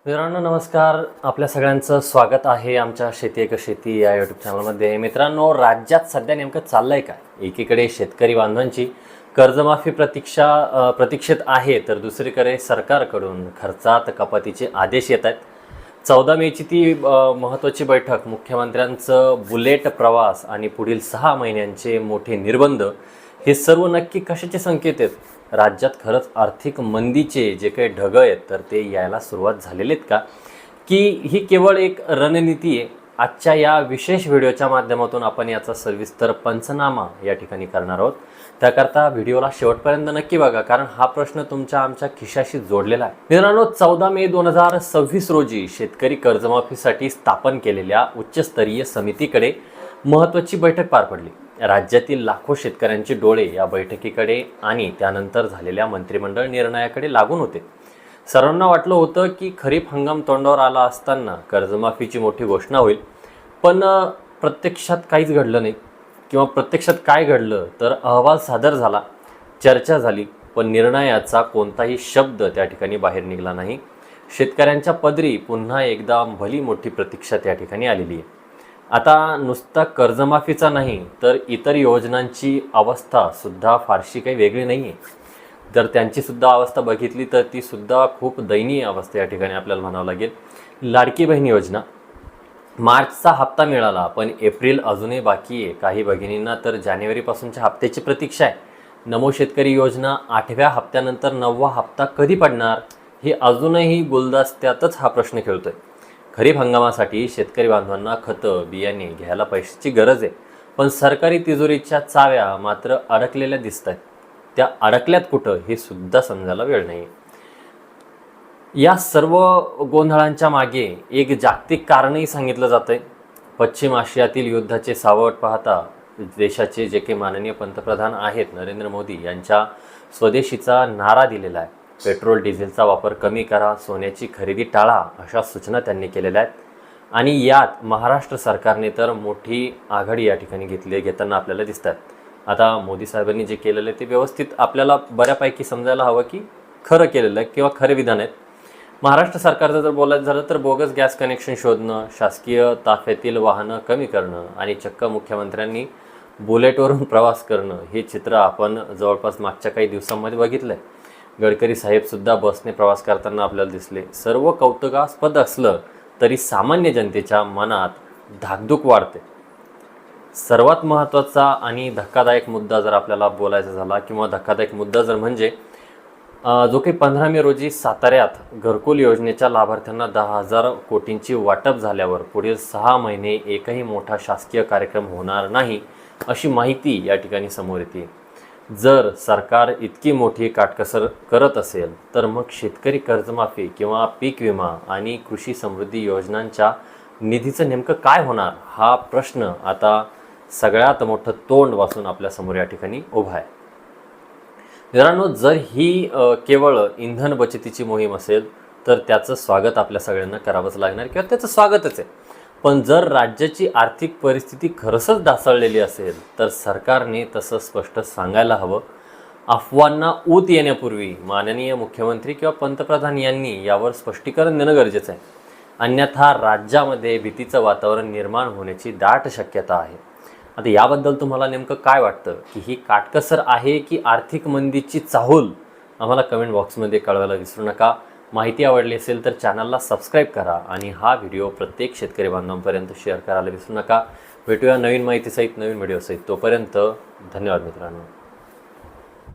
मित्रांनो नमस्कार, आपल्या सगळ्यांचं स्वागत आहे आमच्या शेती एक शेती या यूट्यूब चॅनलमध्ये. मित्रांनो, राज्यात सध्या नेमकं चाललंय काय? एकीकडे शेतकरी बांधवांची कर्जमाफी प्रतीक्षेत आहे, तर दुसरीकडे सरकारकडून खर्चात कपातीचे आदेश येत आहेत. 14 मेची ती महत्त्वाची बैठक, मुख्यमंत्र्यांचं बुलेट प्रवास आणि पुढील 6 महिन्यांचे मोठे निर्बंध, हे सर्व नक्की कशाचे संकेत आहेत? राज्यात खरंच आर्थिक मंदीचे जे काही ढग आहेत तर ते यायला सुरुवात झालेले आहेत का, की ही केवळ एक रणनीती आहे? आजच्या या विशेष व्हिडिओच्या माध्यमातून आपण याचा सविस्तर पंचनामा या ठिकाणी करणार आहोत. त्याकरता व्हिडिओला शेवटपर्यंत नक्की बघा, कारण हा प्रश्न तुमच्या आमच्या खिशाशी जोडलेला आहे. मित्रांनो, 14 मे 2026 रोजी शेतकरी कर्जमाफीसाठी स्थापन केलेल्या उच्चस्तरीय समितीकडे महत्त्वाची बैठक पार पडली. राज्यातील लाखो शेतकऱ्यांचे डोळे या बैठकीकडे आणि त्यानंतर झालेल्या मंत्रिमंडळ निर्णयाकडे लागून होते. सर्वांना वाटलं होतं की खरीप हंगाम तोंडावर आला असताना कर्जमाफीची मोठी घोषणा होईल, पण प्रत्यक्षात काहीच घडलं नाही. किंवा प्रत्यक्षात काय घडलं तर अहवाल सादर झाला, चर्चा झाली, पण निर्णयाचा कोणताही शब्द त्या ठिकाणी बाहेर निघाला नाही. शेतकऱ्यांच्या पदरी पुन्हा एकदा भली मोठी प्रतीक्षा त्या ठिकाणी आलेली आहे. आता नुसता कर्जमाफीचा नाही तर इतर योजनांची अवस्था सुद्धा फारशी काही वेगळी नाही आहे. जर त्यांची सुद्धा अवस्था बघितली तर ती सुद्धा खूप दयनीय अवस्था या ठिकाणी आपल्याला म्हणावं लागेल. लाडकी बहीण योजना, मार्चचा हप्ता मिळाला, पण एप्रिल अजूनही बाकी आहे. काही भगिनींना तर जानेवारीपासूनच्या हप्त्याची प्रतीक्षा आहे. नमो शेतकरी योजना, 8व्या हप्त्यानंतर 9वा हप्ता कधी पडणार, हे अजूनही गुलदस्त्यातच हा प्रश्न खेळतोय. खरीप हंगामासाठी शेतकरी बांधवांना खतं बियाणे घ्यायला पैशाची गरज आहे, पण सरकारी तिजोरीच्या चाव्या मात्र अडकलेल्या दिसत आहेत. त्या अडकल्यात कुठं हे सुद्धा समजायला वेळ नाही. या सर्व गोंधळांच्या मागे एक जागतिक कारणही सांगितलं जातंय. पश्चिम आशियातील युद्धाचे सावट पाहता देशाचे जे काही माननीय पंतप्रधान आहेत नरेंद्र मोदी यांच्या स्वदेशीचा नारा दिलेला आहे. पेट्रोल डिझेलचा वापर कमी करा, सोन्याची खरेदी टाळा, अशा सूचना त्यांनी केलेल्या आहेत. आणि यात महाराष्ट्र सरकारने तर मोठी आघाडी या ठिकाणी घेताना आपल्याला दिसतात. आता मोदी साहेबांनी जे केलेलं आहे ते व्यवस्थित आपल्याला बऱ्यापैकी समजायला हवं की खरं केलेलं आहे किंवा खरे विधान आहेत. महाराष्ट्र सरकारचं जर बोलायचं झालं तर बोगस गॅस कनेक्शन शोधणं, शासकीय ताफ्यातील वाहनं कमी करणं आणि चक्क मुख्यमंत्र्यांनी बुलेटवरून प्रवास करणं, हे चित्र आपण जवळपास मागच्या काही दिवसांमध्ये बघितलं आहे. गडकरी साहेबसुद्धा बसने प्रवास करताना आपल्याला दिसले. सर्व कौतुकास्पद असलं तरी सामान्य जनतेच्या मनात धाकधूक वाढते. सर्वात महत्त्वाचा आणि धक्कादायक मुद्दा जर आपल्याला बोलायचा झाला, किंवा धक्कादायक मुद्दा जर म्हणजे जो काही 15 मे रोजी साताऱ्यात घरकुल योजनेच्या लाभार्थ्यांना 10,000 कोटींची वाटप झाल्यावर पुढील 6 महिने एकही मोठा शासकीय कार्यक्रम होणार नाही, अशी माहिती या ठिकाणी समोर येते. जर सरकार इतकी मोठी काटकसर करत असेल तर मग शेतकरी कर्जमाफी किंवा पीक विमा आणि कृषी समृद्धी योजनांच्या निधीचं नेमकं काय होणार, हा प्रश्न आता सगळ्यात मोठं तोंड वाचून आपल्यासमोर या ठिकाणी उभा आहे. मित्रांनो, जर ही केवळ इंधन बचतीची मोहीम असेल तर त्याचं स्वागत आपल्या सगळ्यांना करावंच लागणार, किंवा त्याचं स्वागतच आहे. पण जर राज्याची आर्थिक परिस्थिती खरंच ढासळलेली असेल तर सरकारने तसं स्पष्ट सांगायला हवं. अफवांना ऊत येण्यापूर्वी माननीय मुख्यमंत्री किंवा पंतप्रधान यांनी यावर स्पष्टीकरण देणं गरजेचं आहे. अन्यथा राज्यामध्ये भीतीचं वातावरण निर्माण होण्याची दाट शक्यता आहे. आता याबद्दल तुम्हाला नेमकं काय वाटतं, की ही काटकसर आहे की आर्थिक मंदीची चाहूल? आम्हाला कमेंट बॉक्समध्ये कळवायला विसरू नका. माहिती आवडली असेल तर चॅनलला सबस्क्राईब करा आणि हा व्हिडिओ प्रत्येक शेतकरी बांधवांपर्यंत शेअर करायला विसरू नका. भेटूया नवीन माहितीसहित, नवीन व्हिडिओसहित. तोपर्यंत धन्यवाद मित्रांनो.